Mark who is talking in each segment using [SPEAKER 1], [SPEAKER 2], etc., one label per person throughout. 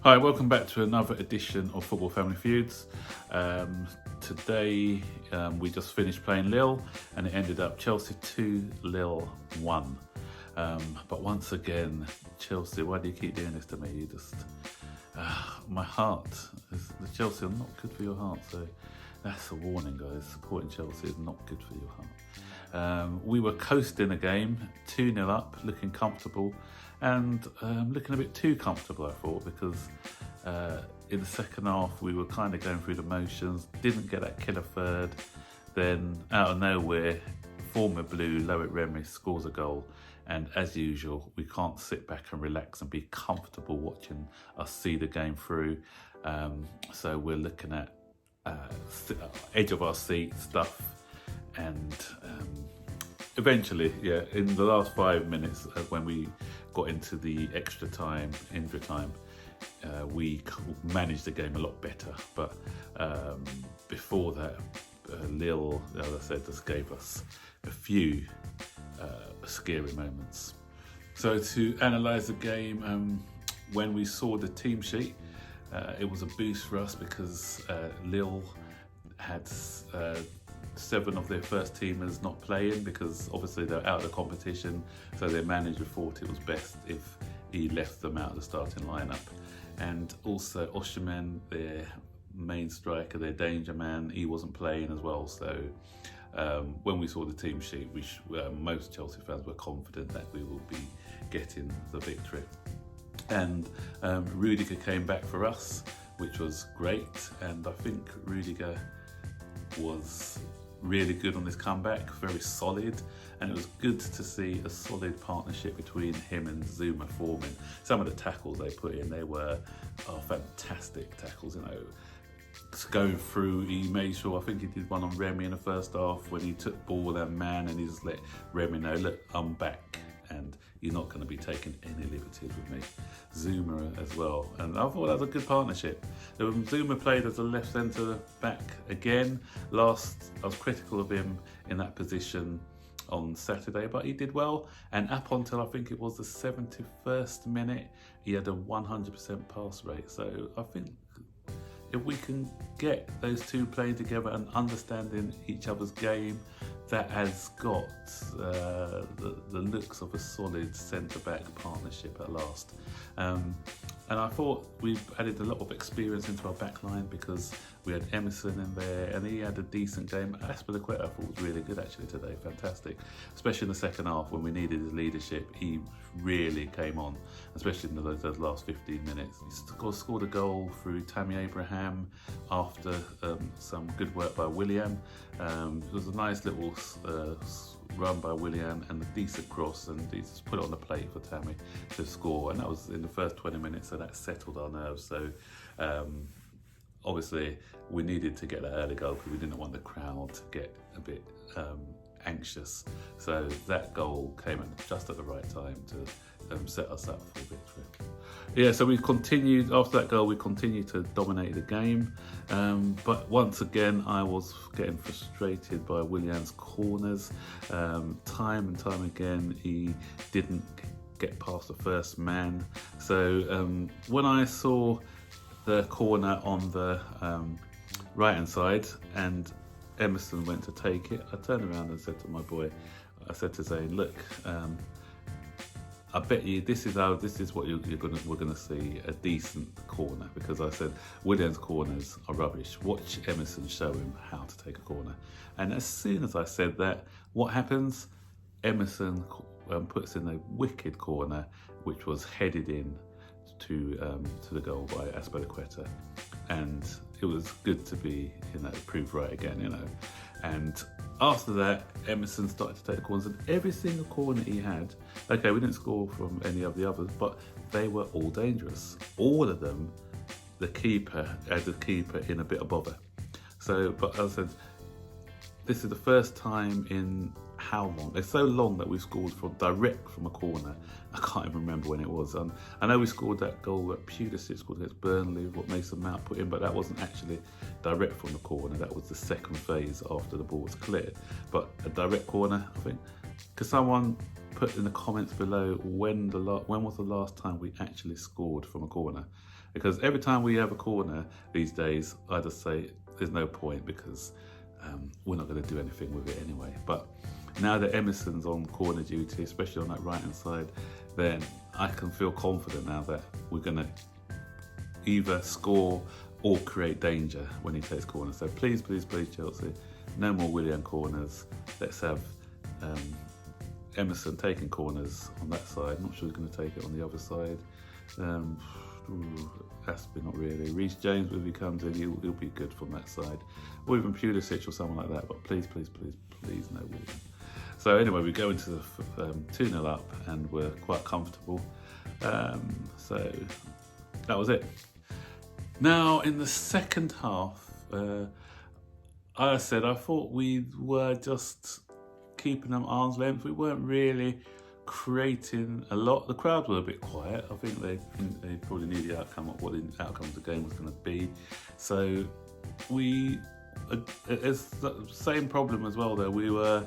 [SPEAKER 1] Hi, welcome back to another edition of Football Family Feuds. Today we just finished playing Lille and it ended up Chelsea 2, Lille 1. But once again, Chelsea, why do you keep doing this to me? My heart, the Chelsea are not good for your heart, so that's a warning, guys. Supporting Chelsea is not good for your heart. We were coasting the game, 2-0 up, looking comfortable, and looking a bit too comfortable, I thought, because in the second half we were kind of going through the motions, didn't get that killer third. Then out of nowhere, former Blue, Loic Remy scores a goal, and as usual, we can't sit back and relax and be comfortable watching us see the game through. So we're looking at edge of our seat stuff, and eventually, in the last 5 minutes when we got into the extra time, injury time, we managed the game a lot better. But before that, Lille, as I said, just gave us a few scary moments. So to analyse the game, when we saw the team sheet, it was a boost for us because Lille had 7 of their first teamers not playing because obviously they're out of the competition, so their manager thought it was best if he left them out of the starting lineup. And also Osimhen, their main striker, their danger man, he wasn't playing as well. So when we saw the team sheet, most Chelsea fans were confident that we will be getting the victory. And Rudiger came back for us, which was great, and I think Rudiger was really good on this comeback, very solid, and it was good to see a solid partnership between him and Zuma forming. Some of the tackles they put in, they were fantastic tackles, going through. He made sure, I think he did one on Remy in the first half when he took ball and man, and he just let Remy know, look, I'm back and you're not going to be taking any liberties with me. Zuma as well, and I thought that was a good partnership. Zuma played as a left centre back again. I was critical of him in that position on Saturday, but he did well, and up until I think it was the 71st minute, he had a 100% pass rate. So I think if we can get those two playing together and understanding each other's game, that has got the looks of a solid centre-back partnership at last. And I thought we've added a lot of experience into our back line because we had Emerson in there and he had a decent game. Azpilicueta I thought was really good actually today, fantastic. Especially in the second half when we needed his leadership, he really came on, especially in those last 15 minutes. He scored a goal through Tammy Abraham after some good work by Willian. It was a nice little run by Willian and a decent cross, and he just put it on the plate for Tammy to score, and that was in the first 20 minutes, so that settled our nerves. So obviously we needed to get that early goal because we didn't want the crowd to get a bit anxious, so that goal came just at the right time to set us up for victory. So we continued, after that goal, we continued to dominate the game, but once again I was getting frustrated by Willian's corners. Time and time again he didn't get past the first man. So when I saw the corner on the right hand side and Emerson went to take it, I turned around and said to my boy, I said to Zane, look, I bet you this is what we're gonna see, a decent corner, because I said Willian's corners are rubbish. Watch Emerson show him how to take a corner. And as soon as I said that, what happens? Emerson puts in a wicked corner, which was headed in to the goal by Azpilicueta, and it was good to be proved right again, And after that, Emerson started to take the corners, and every single corner he had, okay, we didn't score from any of the others, but they were all dangerous. All of them, the keeper had the keeper in a bit of bother. So, but as I said, this is the first time in how long? It's so long that we've scored direct from a corner. I can't even remember when it was. I know we scored that goal that Pulisic scored against Burnley, what Mason Mount put in, but that wasn't actually direct from the corner. That was the second phase after the ball was cleared. But a direct corner, I think. Could someone put in the comments below when was the last time we actually scored from a corner? because every time we have a corner these days, I just say there's no point because we're not going to do anything with it anyway. But now that Emerson's on corner duty, especially on that right hand side, then I can feel confident now that we're going to either score or create danger when he takes corners. So please, please, please, Chelsea, no more Willian corners. Let's have Emerson taking corners on that side. I'm not sure he's going to take it on the other side. Aspie, not really. Reece James, if he comes in, he'll be good from that side. Or even Pulisic or someone like that. But please, please, please, please, no Willian. So anyway, we go into the 2-0 up and we're quite comfortable. So that was it. Now, in the second half, I thought we were just keeping them arm's length. We weren't really creating a lot. The crowd were a bit quiet. I think they probably knew the outcome of what the outcome of the game was going to be. So it's the same problem as well though. We were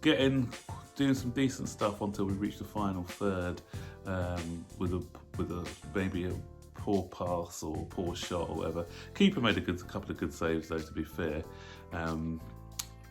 [SPEAKER 1] doing some decent stuff until we reached the final third with maybe a poor pass or poor shot or whatever. Keeper made a couple of good saves though, to be fair.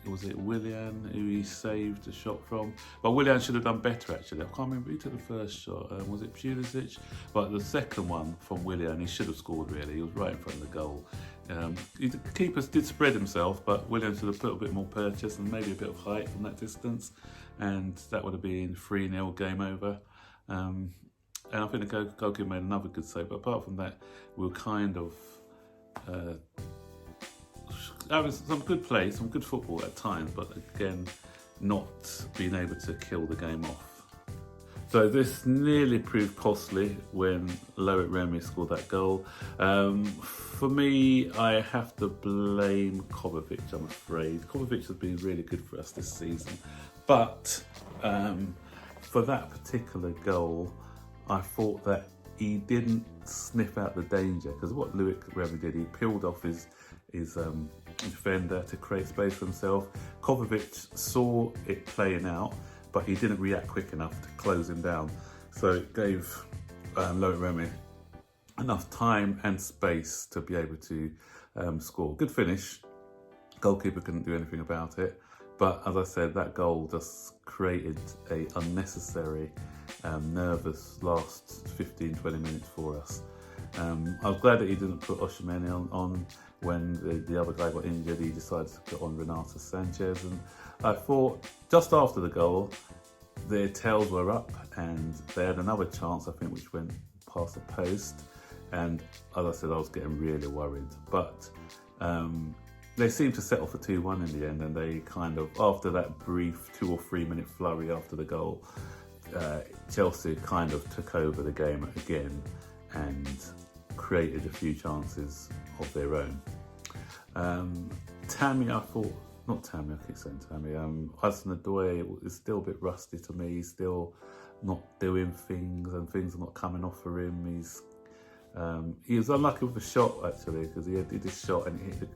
[SPEAKER 1] Was it Willian who he saved the shot from? But Willian should have done better actually. I can't remember who took the first shot. Was it Pulisic? But the second one from Willian, he should have scored really. He was right in front of the goal. The keeper did spread himself, but Willian should have put a bit more purchase and maybe a bit of height from that distance, and that would have been 3-0 game over. And I think the goalkeeper made another good save. But apart from that, we were kind of having some good play, some good football at times, but again, not being able to kill the game off. So this nearly proved costly when Loic Remy scored that goal. For me, I have to blame Kovacic, I'm afraid. Kovacic has been really good for us this season. But for that particular goal, I thought that he didn't sniff out the danger, because what Loic Remy did, he peeled off his defender to create space for himself. Kovacic saw it playing out, but he didn't react quick enough to close him down. So it gave Loic Remy enough time and space to be able to score. Good finish. Goalkeeper couldn't do anything about it. But as I said, that goal just created a unnecessary, nervous last 15-20 minutes for us. I was glad that he didn't put Osimhen on when the other guy got injured. He decided to put on Renato Sanchez, and I thought just after the goal, their tails were up and they had another chance, I think, which went past the post. And as I said, I was getting really worried. But they seemed to settle for 2-1 in the end, and they kind of, after that brief 2 or 3 minute flurry after the goal, Chelsea kind of took over the game again and created a few chances of their own. Tammy, I thought, not Tammy, I keep saying Tammy, Hudson-Odoi is still a bit rusty to me. He's still not doing things, and things are not coming off for him. He was unlucky with the shot actually, because he did his shot and it hit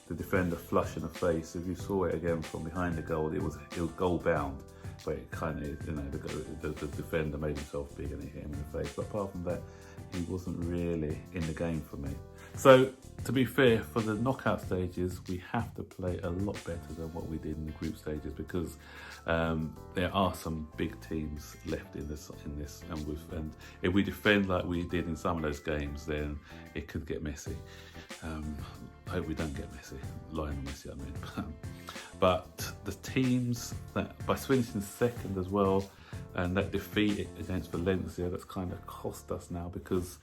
[SPEAKER 1] the defender flush in the face. If you saw it again from behind the goal, it was goal bound, but it kind of, the defender made himself big and it hit him in the face. But apart from that, he wasn't really in the game for me. So to be fair, for the knockout stages, we have to play a lot better than what we did in the group stages, because there are some big teams left in this, and if we defend like we did in some of those games, then it could get messy. I hope we don't get messy, Lionel Messi, I mean. But the teams that, by finishing second as well, and that defeat against Valencia, that's kind of cost us now, because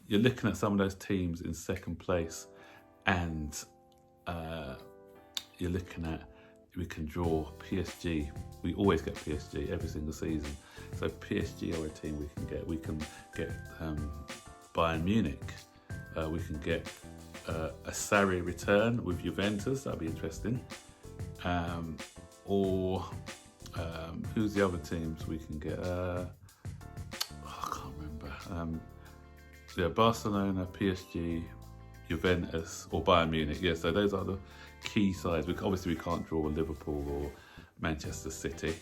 [SPEAKER 1] you're looking at some of those teams in second place, and you're looking at, we can draw PSG. We always get PSG every single season. So PSG are a team we can get. We can get Bayern Munich. We can get a Sarri return with Juventus. That'd be interesting. Who's the other teams we can get? I can't remember. Barcelona, PSG, Juventus, or Bayern Munich. Yeah, so those are the key sides. Obviously, we can't draw Liverpool Manchester City.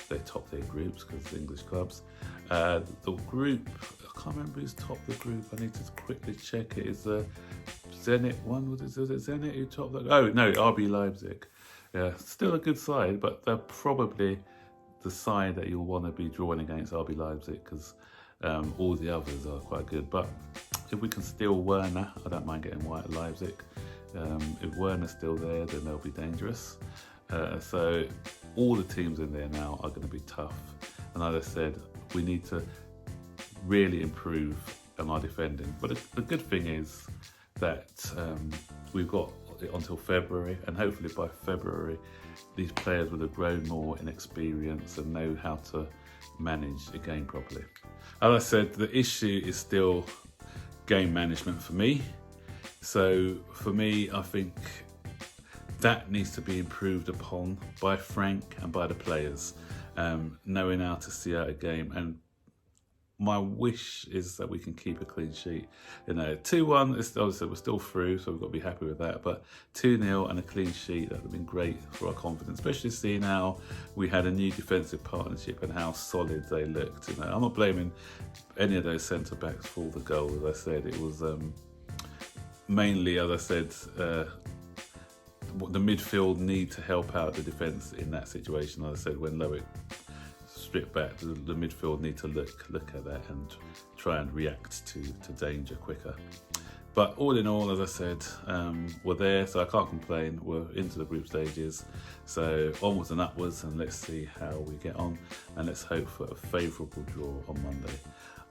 [SPEAKER 1] They top their groups because it's English clubs. The group, I can't remember who's top the group. I need to quickly check it. Is the Zenit one? Was it Zenit who topped that? Oh no, RB Leipzig. Yeah, still a good side, but they're probably the side that you'll want to be drawing against, RB Leipzig, because all the others are quite good. But if we can steal Werner, I don't mind getting white at Leipzig. If Werner's still there, then they'll be dangerous. So all the teams in there now are going to be tough. And as I said, we need to really improve on our defending. But the good thing is that we've got until February, and hopefully by February these players will have grown more in experience and know how to manage the game properly. As I said, the issue is still game management for me. So for me, I think that needs to be improved upon by Frank and by the players, knowing how to see out a game. And my wish is that we can keep a clean sheet. 2-1, obviously we're still through, so we've got to be happy with that. But 2-0 and a clean sheet, that would have been great for our confidence, especially seeing how we had a new defensive partnership and how solid they looked. I'm not blaming any of those centre-backs for the goal. As I said, it was mainly, as I said, the midfield need to help out the defence in that situation. As I said, when Loic stripped back, the midfield need to look at that and try and react to danger quicker. But all in all, as I said, we're there, so I can't complain. We're into the group stages, so onwards and upwards, and let's see how we get on, and let's hope for a favourable draw on Monday.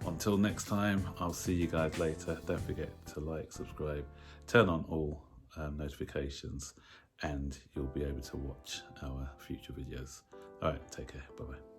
[SPEAKER 1] Until next time, I'll see you guys later. Don't forget to like, subscribe, turn on all notifications, and you'll be able to watch our future videos. All right, take care. Bye-bye.